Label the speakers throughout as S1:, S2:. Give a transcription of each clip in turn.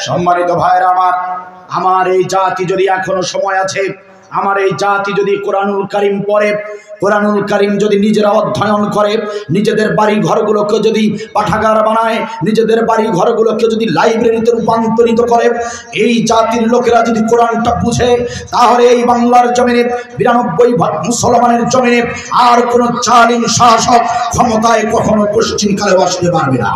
S1: সম্মানিত ভাইরা আমার এই জাতি যদি এখনো সময় আছে, আমার এই জাতি যদি কোরআনুল কারীম পড়ে, কোরআনুল কারীম যদি নিজেরা অধ্যয়ন করে, নিজেদের বাড়ি ঘরগুলোকে যদি পাঠাগার বানায়, নিজেদের বাড়ি ঘরগুলোকে যদি লাইব্রেরিতে রূপান্তরিত করে, এই জাতির লোকেরা যদি কোরআনটা বুঝে, তাহলে এই বাংলার জমিনে 92 মুসলমানের জমিনে আর কোনো জালিম শাসক ক্ষমতায় কখনো পশ্চিমকালে বসতে পারবে না।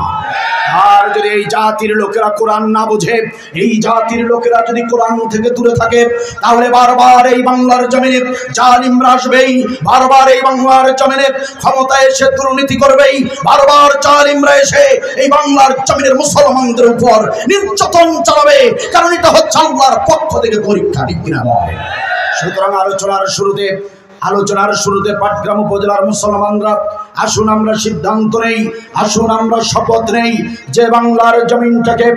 S1: আর যদি এই জাতির লোকেরা কোরআন না বুঝে, এই জাতির লোকেরা যদি কোরআন থেকে দূরে থাকে, তাহলে বারবার এই বাংলার জমিনে জালিমরা আসবেই, বারবার এই বাংলার জমিনে ক্ষমতায় এসে দুর্নীতি করবেই, বারবার জালিমরা এসে এই বাংলার জমিনের মুসলমানদের উপর নির্যাতন চালাবে, কারণ এটা হচ্ছে আল্লাহর পক্ষ থেকে পরীক্ষা, ঠিক কিনা? সুতরাং আলোচনার শুরুতে পাটগ্রাম উপজেলার মুসলমানরা আসুন আমরা সিদ্ধান্ত নেই, আসুন আমরা শপথ নেই যে বাংলার জমিনটাকে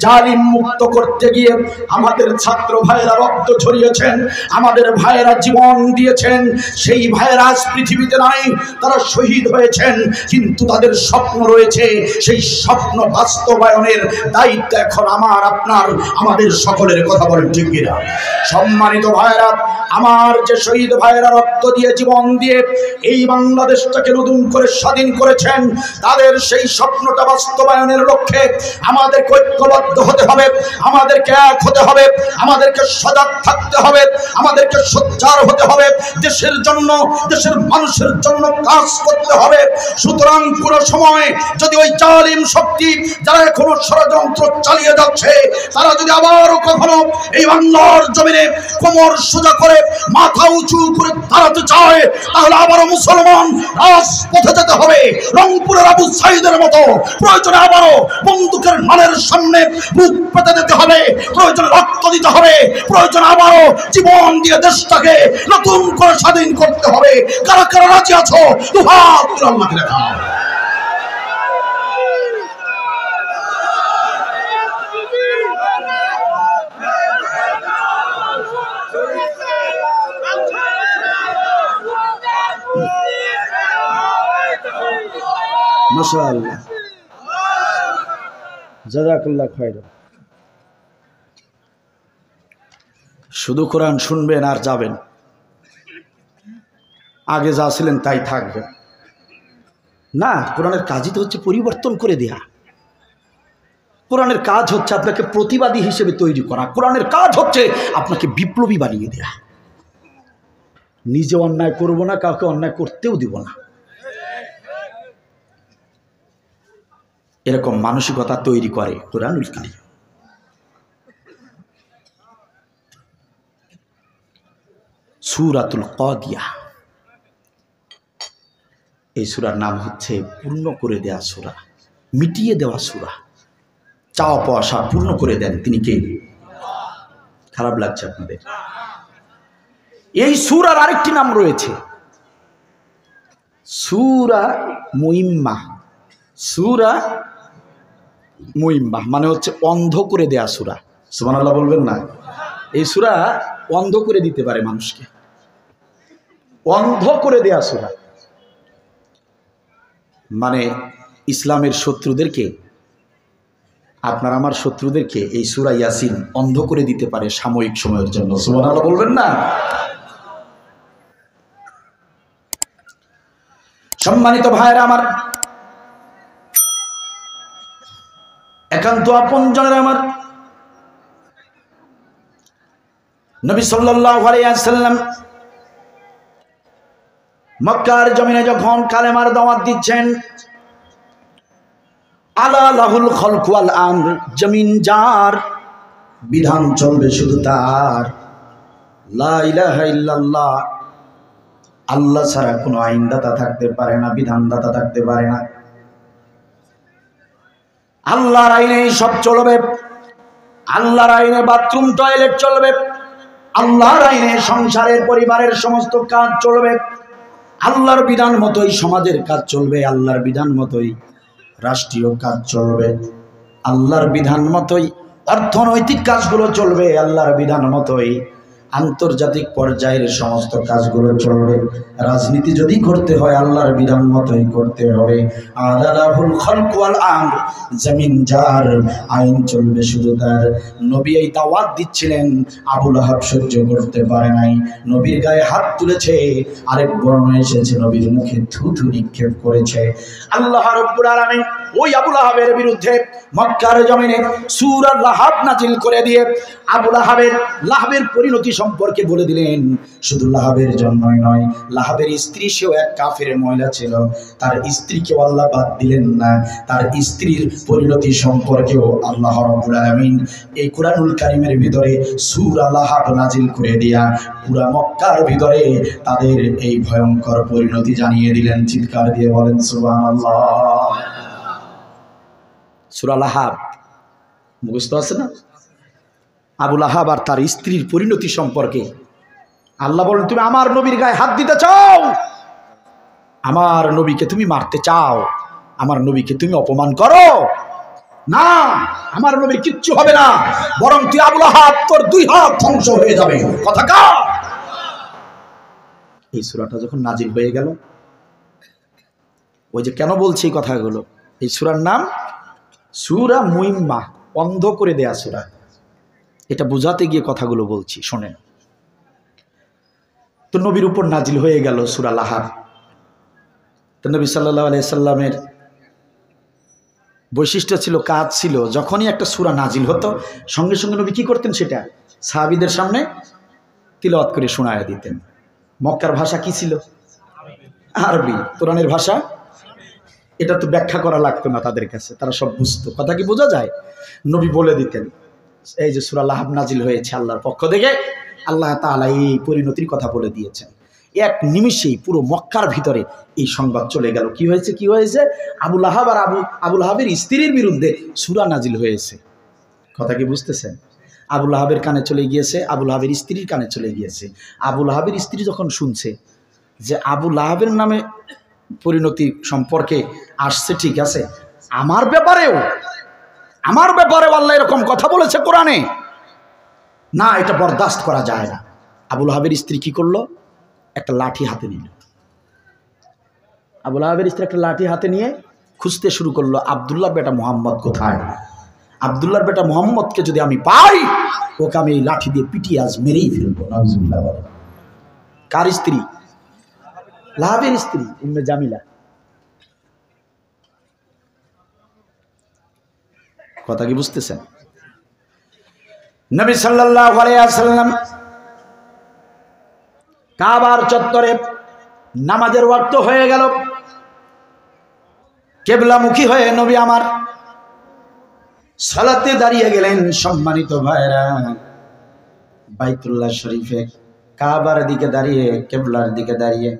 S1: জালিম মুক্ত করতে গিয়ে আমাদের ছাত্র ভাইয়েরা রক্ত ঝরিয়েছেন, আমাদের ভাইয়েরা জীবন দিয়েছেন, সেই ভাইয়েরা আজ পৃথিবীতে নাই, তারা শহীদ হয়েছেন, কিন্তু তাদের স্বপ্ন রয়েছে, সেই স্বপ্ন বাস্তবায়নের দায়িত্ব এখন আপনার আমাদের সকলের, কথা বলেন ঠিক কিনা? সম্মানিত ভাইয়েরা, আমার যে শহীদ ভাইয়েরা রক্ত দিয়ে জীবন দিয়ে এই বাংলাদেশটাকে নতুন করে স্বাধীন করেছেন, তাদের সেই স্বপ্নটা বাস্তবায়নের লক্ষ্যে আমাদেরকে ঐক্যবদ্ধ হতে হবে, আমাদেরকে এক হতে হবে, আমাদেরকে সজাগ থাকতে হবে, আমাদেরকে সোচ্চার হতে হবে, দেশের জন্য, দেশের মানুষের জন্য কাজ করতে হবে। সুতরাং পুরো সময় যদি ওই জালিম শক্তি যারা এখনো ষড়যন্ত্র চালিয়ে যাচ্ছে, তারা যদি আবারও কখনো এই বাংলার জমিনে কোমর সোজা করে মাথা উঁচু করে দাঁড়াতে চায়, তাহলে আবারও মুসলমান রাজপথে যেতে হবে, রংপুরের আবু সাইদের মতো প্রয়োজনে আবারও বন্দুকের নালের সামনে বুক পেতে দিতে হবে, প্রয়োজনে রক্ত দিতে হবে, প্রয়োজনে আবারও জীবন দিয়ে দেশটাকে নতুন করে স্বাধীন করতে হবে। কারা কারা রাজি আছো? দুহাত তুলে আল্লাহকে দেখাও। মাশাআল্লাহ, জাযাকাল্লাহ খায়রা। শুধু কোরআন শুনবেন আর যাবেন, আগে যা ছিলেন তাই থাকবেন না। কোরআনের কাজই তো হচ্ছে পরিবর্তন করে দেয়া। কোরআনের কাজ হচ্ছে আপনাকে প্রতিবাদী হিসেবে তৈরি করা, কোরআনের কাজ হচ্ছে আপনাকে বিপ্লবী বানিয়ে দেয়া। নিজে অন্যায় করব না, কাউকে অন্যায় করতেও দিব না, এরকম মানসিকতা তৈরি করে কোরআনুল কারীম। সূরাতুল কাদিয়া, এই সূরার নাম হচ্ছে পূর্ণ করে দেয়া সূরা, মিটিয়ে দেওয়া সূরা। চাওয়া পাওয়া সব পূর্ণ করে দেন তিনি কে? খারাপ লাগছে আপনাদের? এই সূরার আরেকটি নাম রয়েছে সূরা মুইম্মাহ। সূরা মুইম্মাহ মানে হচ্ছে অন্ধ করে দেয়া সূরা। সুবহানাল্লাহ বলবেন না? এই সূরা অন্ধ করে দিতে পারে মানুষকে, অন্ধ করে দেয়া সূরা। মানে ইসলামের শত্রুদেরকে, আপনার আমার শত্রুদেরকে এই সূরা ইয়াসিন অন্ধ করে দিতে পারে সাময়িক সময়ের জন্য। সুবহানাল্লাহ বলবেন না? সম্মানিত ভাইরা আমার, একান্ত আপনজনের আমার, নবী সাল্লাল্লাহু আলাইহি ওয়াসাল্লাম মক্কার জমিনে যখন কালেমার দাওয়াত দিচ্ছেন, আলা লাহুল খালকু ওয়াল আমর, জমিন যার, বিধান চলবে শুধু তার, লা ইলাহা ইল্লাল্লাহ, আল্লাহ ছাড়া কোনো আইনদাতা থাকতে পারে না, বিধানদাতা থাকতে পারে না। আল্লাহর আইনে সব চলবে, আল্লাহর আইনে বাথরুম টয়লেট চলবে, আল্লাহর আইনে সংসারের পরিবারের সমস্ত কাজ চলবে, আল্লাহর বিধান মতোই সমাজের কাজ চলবে, আল্লাহর বিধান মতোই রাষ্ট্রীয় কাজ চলবে, আল্লাহর বিধান মতোই অর্থনৈতিক কাজগুলো চলবে, আল্লাহর বিধান মতোই আন্তর্জাতিক পর্যায়ের সমস্ত কাজগুলো চলবে। রাজনীতি যদি করতে হয় আল্লাহর বিধান মতোই করতে হবে। আলালাহুল খালকু ওয়াল আমর, জমিন যার, আইন চলবে শুধু তার। নবী এই দাওয়াত দিচ্ছিলেন, আবু লাহাব সহ্য করতে পারে নাই, নবীর গায়ে হাত তুলেছে। আরেক বর্ণনা এসেছে নবীর মুখে থুথু নিক্ষেপ করেছে। আল্লাহ রাব্বুল আলামিন ওই আবু লাহাবের বিরুদ্ধে মক্কার জমিনে সূরা লাহাব নাজিল করে দিয়ে আবু লাহাবের পরিণতি সম্পর্কে বলে দিলেন। শুধু লাহাবের জন্যই নয়, লাহাবের স্ত্রী সেও এক কাফের মহিলা ছিল, তার স্ত্রীকেও আল্লাহ বাদ দিলেন না। তার স্ত্রীর পরিণতি সম্পর্কেও আল্লাহ রাব্বুল আলামিন এই কুরআনুল কারীমের ভিতরে সূরা লাহাব নাজিল করে দিয়া পুরা মক্কার ভিতরে তাদের এই ভয়ঙ্কর পরিণতি জানিয়ে দিলেন। চিৎকার দিয়ে বলেন সুবহানাল্লাহ। সূরা লাহাব মুখস্থ আছে না? আবু লাহাব আর তার স্ত্রীর পরিণতি সম্পর্কে আল্লাহ বলেন, তুমি আমার নবীর গায়ে হাত দিতে চাও, আমার নবীকে তুমি মারতে চাও, আমার নবীকে তুমি অপমান করো না, আমার নবীর কিচ্ছু হবে না, বরং তুই আবু লাহাব তোর 2 হাত ধ্বংস হয়ে যাবে। কথা কা? এই সূরাটা যখন নাজিল হয়ে গেল, ওই যে কেন বলছি এই কথাগুলো, এই সূরার নাম সূরা মুইম্মা, অন্ধ করে দেয়া সূরা। এটা বোঝাতে গিয়ে কথাগুলো বলছি, শোনেন। তো নবীর উপর নাজিল হয়ে গেল সূরা লাহাব। তো নবী সাল্লাল্লাহু আলাইহি সাল্লামের বৈশিষ্ট্য ছিল, কাজ ছিল, যখনই একটা সূরা নাজিল হতো সঙ্গে সঙ্গে নবী কি করতেন, সেটা সাহাবীদের সামনে তিলাওয়াত করে শোনায় দিতেন। মক্কার ভাষা কি ছিল? আরবি। কোরআনের ভাষা এটা তো ব্যাখ্যা করা লাগতো না তাদের কাছে, তারা সব বুঝতো। কথা কি বোঝা যায়? নবী বলে দিতেন, এই যে সূরা লাহাব নাজিল হয়েছে আল্লাহর পক্ষ থেকে, আল্লাহ তাআলা এই পরিণতির কথা বলে দিয়েছেন। এক নিমিষেই পুরো মক্কার ভিতরে এই সংবাদ চলে গেল। কি হয়েছে? কি হয়েছে? আবু লাহাব আর আবু লাহাবের স্ত্রীর বিরুদ্ধে সূরা নাজিল হয়েছে। কথা কি বুঝতেছেন? আবু লাহাবের কানে চলে গিয়েছে, আবু লাহাবের স্ত্রীর কানে চলে গিয়েছে। আবু লাহাবের স্ত্রী যখন শুনছে যে আবু লাহাবের নামে পরিণতি সম্পর্কে আসছে, ঠিক আছে, আমার ব্যাপারেও আল্লাহ এরকম কথা বলেছে কোরআনে, না, এটা বরদাস্ত করা যায় না। আবু লাহাবের স্ত্রী কি করলো? একটা লাঠি হাতে নিল। আবু লাহাবের স্ত্রী একটা লাঠি হাতে নিয়ে খুঁজতে শুরু করলো, আব্দুল্লাহর বেটা মুহাম্মদ কোথায়? আব্দুল্লাহর বেটা মুহাম্মদকে যদি আমি পাই, ওকে আমি এই লাঠি দিয়ে পিটিয়ে আজ মেরেই ফেলবো। নাউজুবিল্লাহ। কার স্ত্রী? লাহাবের স্ত্রী উম্মে জামিলা। কথা কি বুঝতেছেন? নবী সাল্লাল্লাহু আলাইহি ওয়াসাল্লাম কাবার চত্বরে নামাজের ওয়াক্ত হয়ে গেল, কিবলামুখী হয়ে নবী আমার সালাতে দাঁড়িয়ে গেলেন। সম্মানিত ভাইরা, বাইতুল্লাহ শরীফে কাবার দিকে দাঁড়িয়ে, কিবলার দিকে দাঁড়িয়ে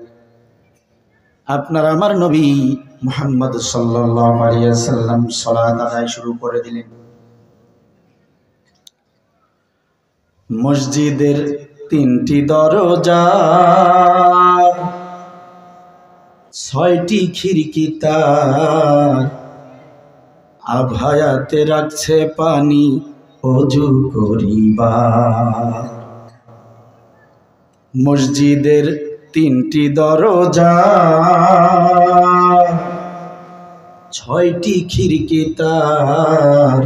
S1: আপনার আমার নবী মুহাম্মদ সাল্লাল্লাহু আলাইহি ওয়াসাল্লাম সালাত আদায় শুরু করে দিলেন। মসজিদের 3টি দরজা, 6টি খিড়কি, তার আভায়াতে রাখছে পানি ওযু করিবার। মসজিদের 3টি দরজা, 6টি খিড়কি, তার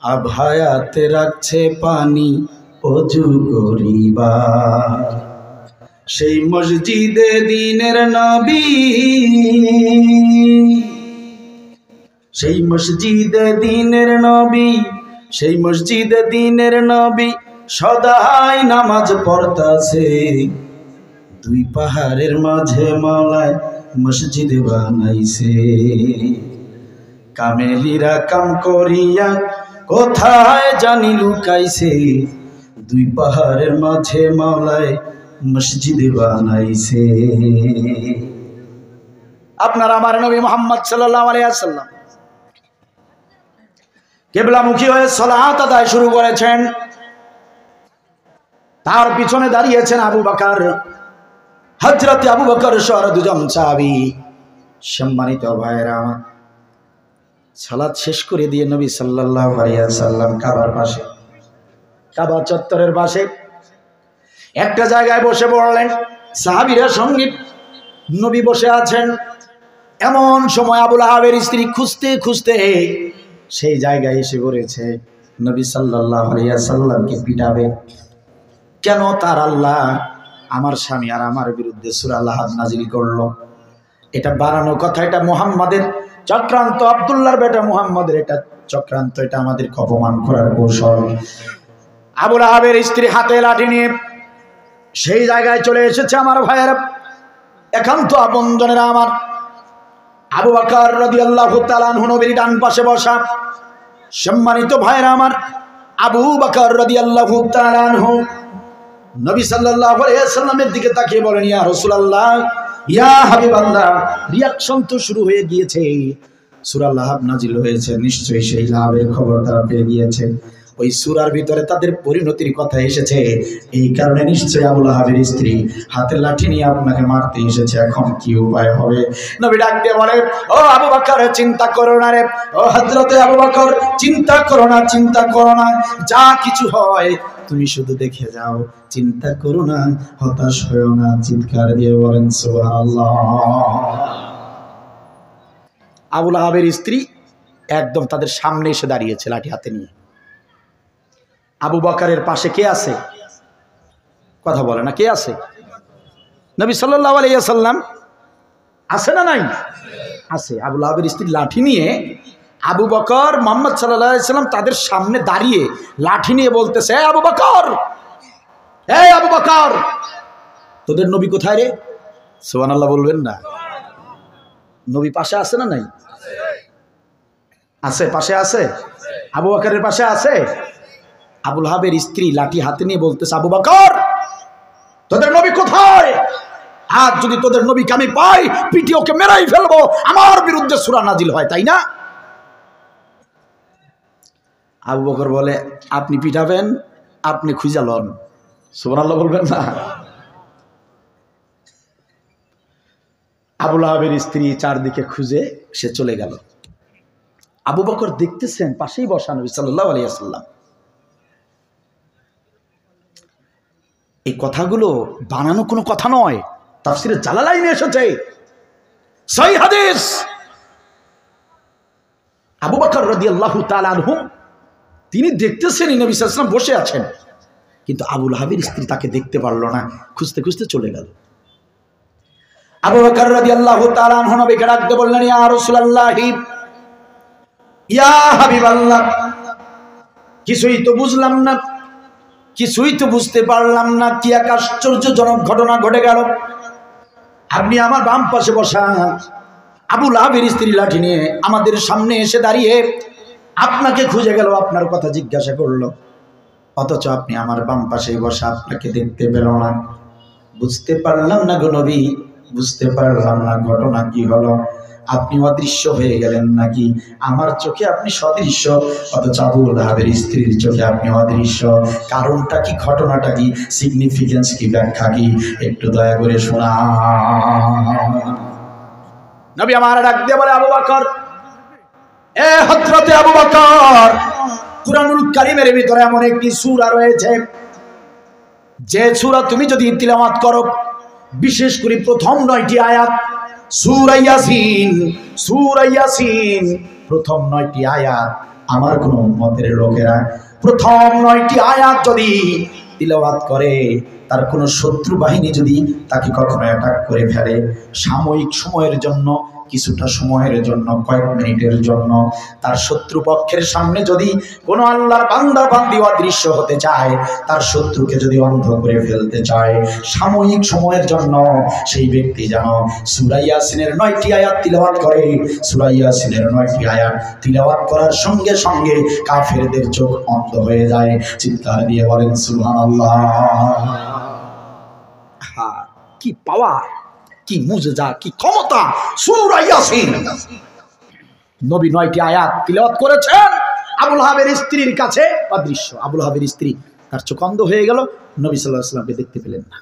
S1: আভায়াতে রাখছে পানি ওযু করিবার। সেই মসজিদে দিনের নবী, সেই মসজিদে দিনের নবী, সেই মসজিদে দিনের নবী সদাই নামাজ পড়তাছে। 2 পাহাড়ের মাঝে মাওলায় মসজিদ বানাইছে। কামেলিরা কাম করিয়া কোথায় জানি লুকাইছে। 2 পাহাড়ের মাঝে মাওলায় মসজিদ বানাইছে। আপনার আমার নবী মুহাম্মদ সাল্লাল্লাহু আলাইহি ওয়াসাল্লাম কিবলামুখী হয়ে সালাত আদায় শুরু করেছেন। তার পিছনে দাঁড়িয়েছেন আবু বকর, হযরত আবু বকর সহ 2 জন সাহাবী। সম্মানিত ভাইরা আমার, সালাত শেষ করে দিয়ে নবী সাল্লাল্লাহু আলাইহি ওয়াসাল্লাম কাবার পাশে, কাবা চত্বরের পাশে একটা জায়গায় বসে পড়লেন, সাহাবীরা সঙ্গে নবী বসে আছেন। এমন সময় আবুল আহাবের স্ত্রী খুঁজতে খুঁজতে সেই জায়গায় এসে পড়েছে। নবী সাল্লাল্লাহু আলাইহি ওয়াসাল্লামকে পিটাবে কেন? তার আল্লাহ আমার স্বামী আর আমার বিরুদ্ধে সূরা লাহাব নাজিল করলো। এটা বানানো কথা, এটা মুহাম্মাদের চক্রান্ত, আব্দুল্লাহর বেটা মুহাম্মাদের এটা চক্রান্ত, এটা আমাদের অপমান করার কৌশল। আবুল আহাবের স্ত্রী হাতে লাঠি নিয়ে সেই জায়গায় চলে এসেছে। আমার ভাইয়েরা, একান্ত আপনজনেরা, আমার আবু বকর রাদিয়াল্লাহু তাআলা আনহু নবীর ডান পাশে বসা। সম্মানিত ভাইয়েরা আমার, আবু বকর রাদিয়াল্লাহু তাআলা আনহু নবী সাল্লাল্লাহু আলাইহি ওয়াসাল্লামের দিকে তাকিয়ে বলেন, ইয়া রাসূলুল্লাহ, ইয়া হাবিবাল্লাহ, রিয়াকশন তো শুরু হয়ে গিয়েছে, সূরা লাহাব নাজিল হয়েছে, নিশ্চয়ই সেই লাহাবের খবর তারা পেয়ে গিয়েছে। ওই সূরার ভিতরে তাদের পরিণতির কথা এসেছে, এই কারণে নিশ্চয়ই আবু লাহাবের স্ত্রী হাতে লাঠি নিয়ে আপনাকে মারতে এসেছে। এখন কি উপায় হবে? নবী ডাক দিয়ে বলে, ও আবু বকর, চিন্তা করো না রে, ও হযরতে আবু বকর, চিন্তা করো না, চিন্তা করো না, যা কিছু হয় তুমি শুধু দেখে যাও, চিন্তা করো না, হতাশ হয়ো না। চিৎকার দিয়ে বলেন সুবহানাল্লাহ। আবু লাহাবের স্ত্রী একদম তাদের সামনে এসে দাঁড়িয়েছে লাঠি হাতে নিয়ে। আবু বকরের পাশে কে আছে? কথা বলে না, কে আছে? নবী সাল্লাল্লাহু আলাইহি ওয়াসাল্লাম আছে না নাই? আছে। আবু লাহাবের স্ত্রী লাঠি নিয়ে আবু বকর, মুহাম্মদ সাল্লাল্লাহু আলাইহি ওয়াসাল্লাম তাদের সামনে দাঁড়িয়ে লাঠি নিয়ে বলতেছে, হে আবু বকর, হে আবু বকর, তোদের নবী কোথায় রে? সুবহানাল্লাহ বলবেন না? নবী পাশে আছে না নাই? আছে, পাশে আছে। আবু বকরের পাশে আছে। আবু লাহাবের স্ত্রী লাঠি হাতে নিয়ে বলতেছে, আবু বকর, তোদের নবী কোথায়? আজ যদি তোদের নবীকে আমি পাই, পিটি ওকে মেরাই ফেলবো, আমার বিরুদ্ধে সূরা নাজিল হয়, তাই না? আবু বকর বলে, আপনি পিটাবেন, আপনি খুঁজে লন। সুবহানাল্লাহ বলবেন না? আবু লাহাবের স্ত্রী চারদিকে খুঁজে সে চলে গেল। আবু বকর দেখতেছেন পাশেই বসা নবী সাল্লাল্লাহু আলাইহি ওয়াসাল্লাম। এই কথাগুলো বানানো কোনো কথা নয়, তাফসীরে জালালাইনে এসেছে, সহিহ হাদিস। আবু বকর রাদিয়াল্লাহু তাআলা আনহু তিনি দেখতেছেন নবী সাল্লাল্লাহু আলাইহি ওয়াসাল্লাম বসে আছেন, কিন্তু আবু লাহাবের স্ত্রী তাকে দেখতে পারল না, খুঁজতে খুঁজতে চলে গেল। আবু বকর রাদিয়াল্লাহু তাআলা আনহু নবীকে ডাকতে বললেন, ইয়া রাসূলুল্লাহ, ইয়া হাবিবাল্লাহ, কিছুই তো বুঝলাম না, কিছুই তো বুঝতে পারলাম না, কি এক আশ্চর্যজনক ঘটনা ঘটে গেল। আপনি আমার বাম পাশে বসা, আবু লাহাবের স্ত্রী লাঠি নিয়ে আমাদের সামনে এসে দাঁড়িয়ে আপনাকে খুঁজে গেল, আপনার কথা জিজ্ঞাসা করলো, অথচ আপনি আমার বাম পাশে বসা, আপনাকে দেখতে পেল না। বুঝতে পারলাম না গো নবী, বুঝতে পারলাম না ঘটনা কি হলো। আপনি অদৃশ্য হয়ে গেলেন নাকি? আমার চোখে আপনি সদৃশ্য, অথচ আবু লাহাবের স্ত্রীর চোখে আপনি অদৃশ্য। কারণটা কি, ঘটনাটা কি, সিগনিফিকেন্স কি, ব্যাখ্যা কি, একটু দয়া করে শোনা। নবী আমার ডাক দিয়ে বলে, আবু বকর, এ হযরতে আবু বকর, কুরআনুল কারীমের ভিতরে এমন একটি সূরা রয়েছে, যে সূরা তুমি যদি তিলাওয়াত করো, বিশেষ করে প্রথম 9টি আয়াত, সূরা ইয়াসিন, সূরা ইয়াসিন, প্রথম 9টি আয়াত, আমার কোন উম্মতের লোকেরা প্রথম 9টি আয়াত যদি তিলাওয়াত করে, তার কোন শত্রু বাহিনী যদি তাকে কখনো অ্যাটাক করে ফেলে, সাময়িক সময়ের জন্য, কিছুটা সময়ের জন্য, কয়েক মিনিটের জন্য, তার শত্রুপক্ষের সামনে যদি কোনো আল্লাহর বান্দা বান্দি অদৃশ্য হতে চায়, তার শত্রুকে যদি অন্ধ করে ফেলতে চায়, সাময়িক সময়ের জন্য সেই ব্যক্তি যেন সূরা ইয়াসিনের 9টি আয়াত তিলাওয়াত করে। সূরা ইয়াসিনের 9টি আয়াত তিলাওয়াত করার সঙ্গে সঙ্গে কাফেরদের চোখ অন্ধ হয়ে যায়। চিৎকার দিয়ে বলেন সুবহানাল্লাহ। কি পাওয়ার, কি মুজিজা, কি ক্ষমতা সূরা ইয়াসিন। নবী 9টি আয়াত তিলাওয়াত করেছেন, আবু লাহাবের স্ত্রীর কাছে অদৃশ্য। আবু লাহাবের স্ত্রী, তার চোখ অন্ধ হয়ে গেল, নবী সাল্লাল্লাহু আলাইহি ওয়াসাল্লামকে দেখতে পেলেন না।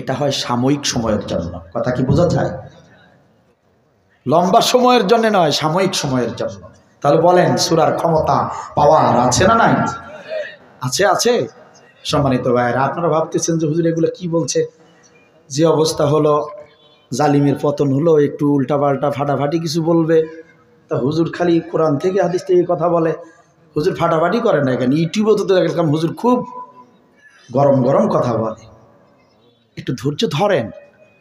S1: এটা হয় সাময়িক সময়ের জন্য। কথা কি বোঝা যায়? লম্বা সময়ের জন্য নয়, সাময়িক সময়ের জন্য। তাহলে বলেন, সূরার ক্ষমতা, পাওয়ার আছে না নাই? আছে, আছে। সম্মানিত ভাইয়েরা, আপনারা ভাবতেছেন যে হুজুর এগুলো কি বলছে, যে অবস্থা হলো, জালিমের পতন হলো, একটু উল্টাপাল্টা ফাটাফাটি কিছু বলবে, তা হুজুর খালি কোরআন থেকে হাদিস থেকে কথা বলে, হুজুর ফাটাফাটি করে না কেন? ইউটিউবে তো দেখলাম হুজুর খুব গরম গরম কথা বলে। একটু ধৈর্য ধরেন,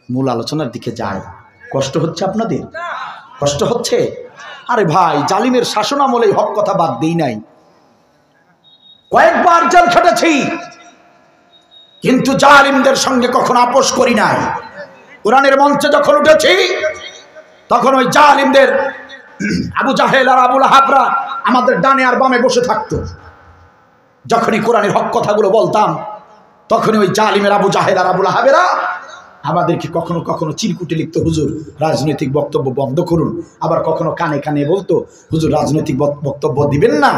S1: মূল আলোচনার দিকে যায়। কষ্ট হচ্ছে আপনাদের? কষ্ট হচ্ছে? আরে ভাই, জালিমের শাসন আমলে হক কথা বাদ দেই নাই, কয়েকবার জেল খেটেছি, কিন্তু জালিমদের সঙ্গে কখনো আপোষ করি নাই। কোরআনের মঞ্চে যখন উঠেছি তখন ওই জালিমদের আবু জাহেল আর আবু লাহাবরা আমাদের ডানে আর বামে বসে থাকতো। যখনই কোরআনের হক কথাগুলো বলতাম তখনই ওই জালিমের আবু জাহেল আর আবু লাহাবেরা আমাদেরকে কখনো কখনো চিরকুটে লিখতো, হুজুর রাজনৈতিক বক্তব্য বন্ধ করুন। আবার কখনো কানে কানে বলতো, হুজুর রাজনৈতিক বক্তব্য দিবেন না।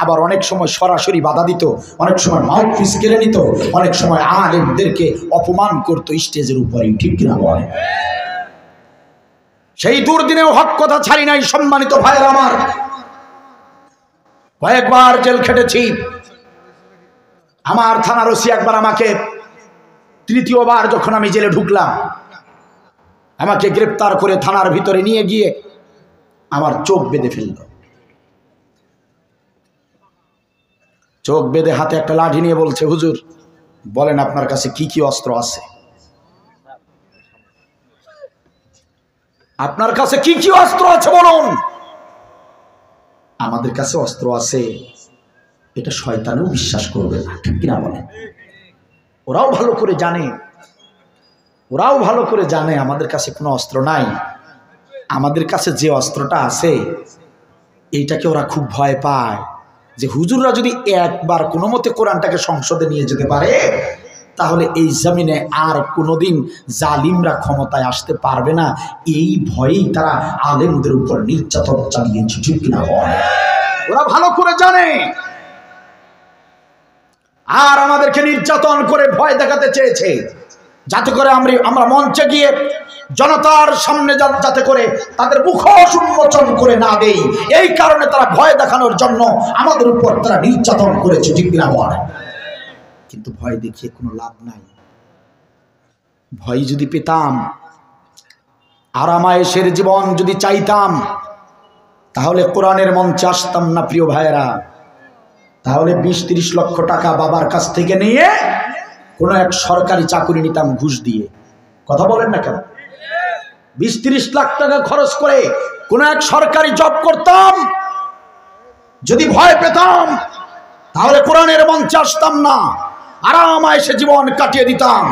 S1: আবার অনেক সময় সরাসরি বাধা দিত, অনেক সময় মাউথপিস কেড়ে নিত, অনেক সময় আলেমদেরকে অপমান করতো স্টেজের উপরে। ঠিক কিনা বলে? সেই দুর্দিনেও হক কথা ছাড়ি নাই। সম্মানিত ভাইয়ের আমার, কয়েকবার জেল খেটেছি। আমার থানার ওসি একবার আমাকে, তৃতীয়বার যখন আমি জেলে ঢুকলাম, আমাকে গ্রেপ্তার করে থানার ভিতরে নিয়ে গিয়ে আমার চোখ বেঁধে ফেলল। চোখ বেঁধে হাতে একটা লাঠি নিয়ে বলছে, হুজুর বলেন আপনার কাছে কি কি অস্ত্র আছে, আপনার কাছে কি কি অস্ত্র আছে বলুন। আমাদের কাছে অস্ত্র আছে এটা শয়তানও বিশ্বাস করবে না। ঠিক কিনা বলেন? ওরাও ভালো করে জানে, ওরাও ভালো করে জানে আমাদের কাছে কোনো অস্ত্র নাই। আমাদের কাছে যে অস্ত্রটা আছে এইটাকে ওরা খুব ভয় পায়, যে হুজুররা যদি একবার কোনো মতে কোরআনটাকে সংসদে নিয়ে যেতে পারে তাহলে এই জমিনে আর কোনোদিন জালিমরা ক্ষমতায় আসতে পারবে না। এই ভয়েই তারা আলেমদের উপর নির্যাতন চালিয়েছে। ঠিক কিনা বলে? ওরা ভালো করে জানে। আর আমাদেরকে নির্যাতন করে ভয় দেখাতে চেয়েছে, যাতে করে আমরা মঞ্চে গিয়ে জনতার সামনে যাতে করে তাদের মুখোশ উন্মোচন করে না দেই। এই কারণে তারা ভয় দেখানোর জন্য আমাদের উপর তারা নির্যাতন করেছে। ঠিক কিনা বলে? কিন্তু ভয় দেখিয়ে কোনো লাভ নাই। ভয় যদি পেতাম, আরামায়েশের জীবন যদি চাইতাম, তাহলে কোরআনের মঞ্চে আসতাম না প্রিয় ভাইয়েরা। তাহলে 20-30 লক্ষ টাকা বাবার কাছ থেকে নিয়ে কোনো এক সরকারি চাকরি নিতাম ঘুষ দিয়ে। কথা বলেন না কেন? 20-30 লাখ টাকা খরচ করে কোনো এক সরকারি জব করতাম। যদি ভয় পেতাম তাহলে কোরআনের মঞ্চে আসতাম না, আরামায়েশে জীবন কাটিয়ে দিতাম।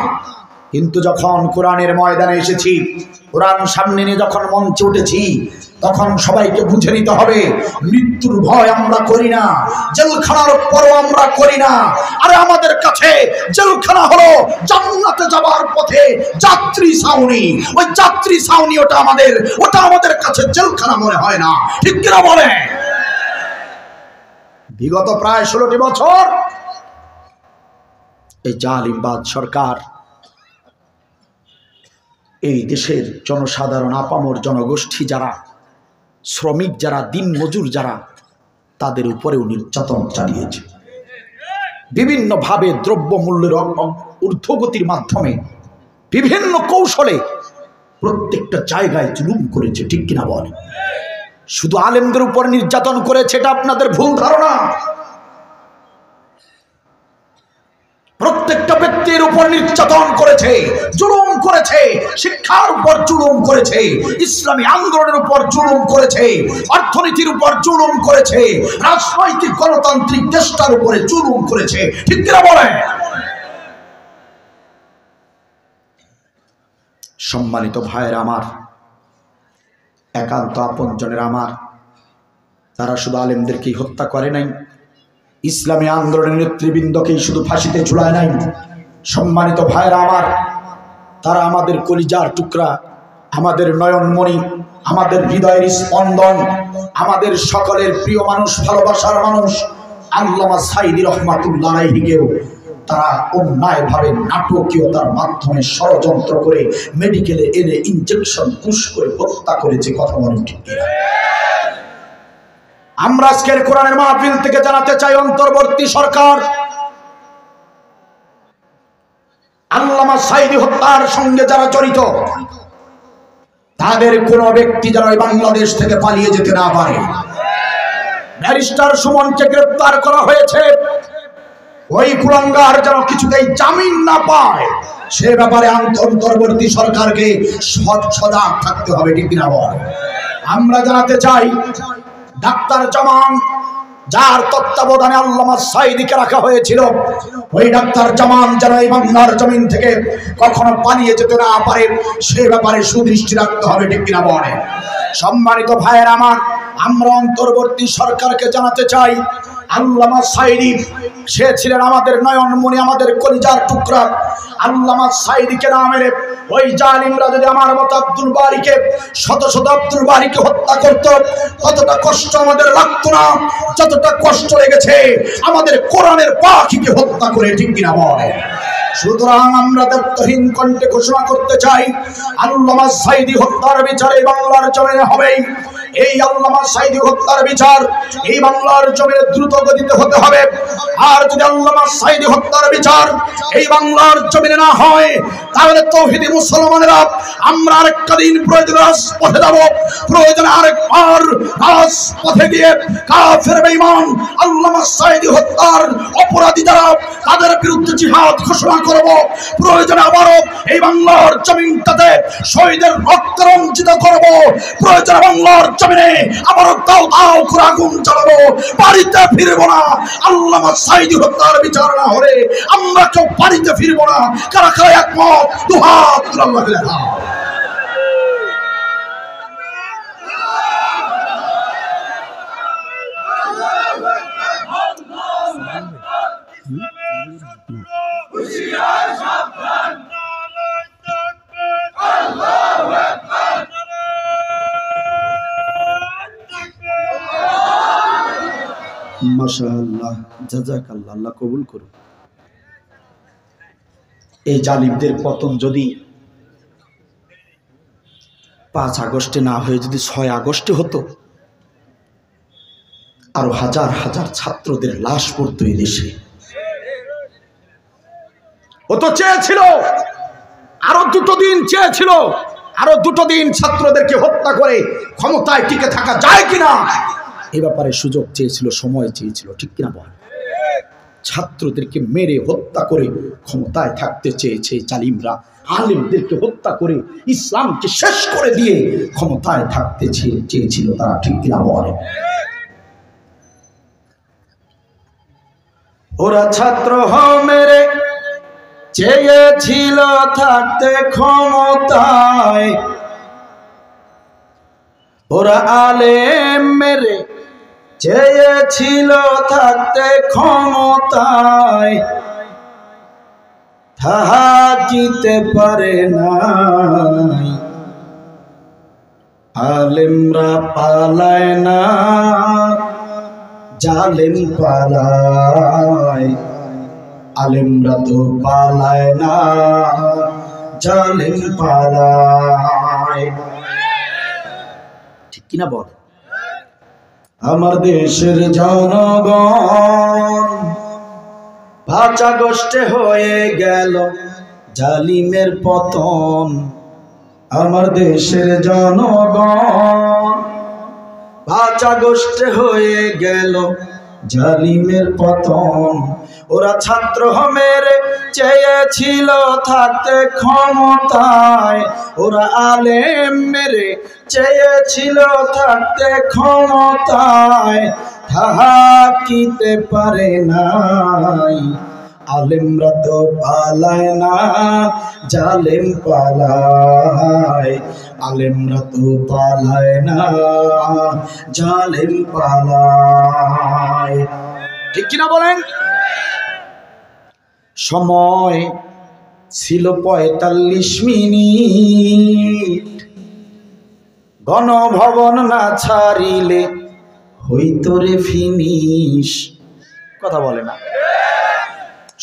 S1: কিন্তু যখন কোরআনের ময়দানে এসেছি, কোরআন সামনে নিয়ে যখন মঞ্চে উঠেছি, তখন সবাইকে বুঝে নিতে হবে মৃত্যুর ভয় আমরা করি না, জেলখানার পরও আমরা করি না। আরে আমাদের কাছে জেলখানা হলো জান্নাতে যাওয়ার পথে যাত্রী ছাউনি। ওই যাত্রী ছাউনি ওটা আমাদের কাছে জেলখানা মনে হয় না। ঠিক কিনা বলে? বিগত প্রায় 16টি বছর এই জালিমবাদ সরকার এই দেশের জনসাধারণ, আপামর জনগোষ্ঠী যারা, শ্রমিক যারা, দিন মজুর যারা, তাদের উপরেও নির্যাতন চালিয়েছে। বিভিন্নভাবে দ্রব্যমূল্যের ঊর্ধ্বগতির মাধ্যমে বিভিন্ন কৌশলে প্রত্যেকটা জায়গায় জুলুম করেছে। ঠিক কিনা বলে? শুধু আলেমদের উপর নির্যাতন করেছে এটা আপনাদের ভুল ধারণা। প্রত্যেকটা ব্যক্তির উপর নির্যাতন করেছে, জুলুম করেছে, শিক্ষার উপর জুলুম করেছে, ইসলামী আন্দোলনের উপর জুলুম করেছে, অর্থনীতির উপর জুলুম করেছে, রাজনৈতিক গণতান্ত্রিক দেশটার উপরে জুলুম করেছে। ঠিক কিনা বলেন? সম্মানিত ভাইয়েরা আমার, একান্ত আপনজনের আমার, তারা শুধু আলেমদেরকেই হত্যা করে নাই, ইসলামী আন্দোলনের নেতৃবৃন্দকেই শুধু ফাঁসিতে ঝুলায় নাই। সম্মানিত ভাইয়েরা আমার, তারা আমাদের কলিজার টুকরা, আমাদের নয়নমণি, আমাদের হৃদয়ের স্পন্দন, আমাদের সকলের প্রিয় মানুষ, ভালোবাসার মানুষ আল্লামা সাঈদী রহমাতুল্লাহ আলাইহিকেও তারা অন্যায়ভাবে নাটকীয়তার মাধ্যমে ষড়যন্ত্র করে মেডিকেলে এনে ইনজেকশন পুশ করে হত্যা করেছে। কথা বলেন ঠিক কিনা? আমরা আজকের কোরআনের মাহফিল থেকে জানাতে চাই, অন্তর্বর্তী সরকার আল্লামা সাঈদী হত্যার সঙ্গে যারা জড়িত তাদের কোনো ব্যক্তি যেন বাংলাদেশ থেকে পালিয়ে যেতে না পারে। ব্যারিস্টার সুমনকে গ্রেফতার করা হয়েছে, ওই কুলাঙ্গার যেন কিছুতেই জামিন না পায় সে ব্যাপারে অন্তর্বর্তী সরকারকে সজাগ থাকতে হবে, ঠিক কিনা বল? আমরা জানাতে চাই ডাক্তার জামান যার তত্ত্বাবধানে আল্লামা সাঈদীকে রাখা হয়েছিল, ওই ডাক্তার জামান যেন এই বাংলার জমিন থেকে কখনো পালিয়ে যেতে না পারে সে ব্যাপারে সুদৃষ্টি রাখতে হবে, ঠিক কিনা বলে? সম্মানিত ভাইয়ের আমার, আমরা অন্তর্বর্তী সরকারকে জানাতে চাই আল্লামা সাঈদী সে ছিলেন আমাদের নয়নমণি, আমাদের কলিজার টুকরা। আল্লামা সাঈদীকে না মেরে ওই জালিমরা যদি আমার মতো আব্দুল বারীকে শত শত আব্দুল বারীকে হত্যা করত, ততটা কষ্ট আমাদের লাগতো না যতটা কষ্ট লেগেছে আমাদের কোরআনের পাখিকে হত্যা করে, ঠিক কিনা বলে? সুতরাং আমরা দায়িত্বহীন কণ্ঠে ঘোষণা করতে চাই আল্লামা সাঈদী হত্যার বিচার এই বাংলার জমিনে হবেই। এই আল্লামা সাঈদী হত্যার বিচার এই বাংলার জমিনে দ্রুত গতিতে হতে হবে। আর যদি আল্লামা সাঈদী হত্যার বিচার এই বাংলার জমিনে না হয় তাহলে তৌহিদি মুসলমানেরা আমরা আরেকটা দিন প্রয়োজনে রাজপথে যাব, প্রয়োজনে আরেকবার রাজপথে গিয়ে কাফের বেঈমান আল্লামা সাঈদী হত্যার অপরাধী যারা তাদের বিরুদ্ধে জিহাদ ঘোষণা করব। প্রয়োজনে আবারও এই বাংলার জমিনটাতে শহীদের রক্ত রঞ্জিত করব। প্রয়োজনে বাংলার জমিনে আবারও দাও দাও করে আগুন জ্বালাবো। বাড়িতে ফিরবো না আল্লামা সাঈদী হত্যার বিচার না হলে, আমরা কেউ বাড়িতে ফিরবো না। কারা কারা একমত? দুহাত তুলে আল্লাহকে দেখাও। মাশাআল্লাহ, জাযাকাল্লাহ, আল্লাহ কবুল করুন। এই জালিমদের পতন যদি 5 আগস্টে না হয়ে যদি 6 আগস্টে হতো, আরো হাজার হাজার ছাত্রদের লাশ পড়তো এই দেশে। ও তো চেয়েছিল আরো 2 দিন, চেয়েছিল আরো 2 দিন ছাত্রদেরকে হত্যা করে ক্ষমতায় টিকে থাকা যায় কিনা এ ব্যাপারে সুযোগ চেয়েছিল, সময় চেয়েছিল, ঠিক কিনা বল? ছাত্রদেরকে মেরে হত্যা করে ক্ষমতায় থাকতে চেয়েছে জালিমরা। আলেমদেরকে হত্যা করে ইসলামকে শেষ করে দিয়ে ক্ষমতায় থাকতে চেয়েছিল তারা, ঠিক কিনা বল? ওরা ছাত্র মেরে চেয়েছিল থাকতে ক্ষমতায়, ওরা আলেম মেরে চেয়েছিল থাকতে ক্ষমতায়, থাকিতে পারে নাই। আলেমরা পালায় না, জালেম পালায়। আলেমরা তো পালায় না, জালেম পালায়, ঠিক কিনা বল? আমার দেশের জনগণ 5 আগস্টে হয়ে গেল জালিমের পতন। আমার দেশের জনগণ 5 আগস্টে হয়ে গেল জালিমের পতন। ওরা ছাত্র মেরে চেয়েছিল থাকতে ক্ষমতায়, ওরা আলেম মেরে চেয়েছিল থাকতে ক্ষমতায়, থাকিতে পারে নাই। আলেমরা তো পালায় না, জালেম পালায়। আলেমরা তো পালায় না, জালেম পালায়, ঠিক কিনা বলেন? সময় ছিল 45 মিনিট, গণভবন না ছাড়িলে হইতো রে ফিনিশ। কথা বলে না?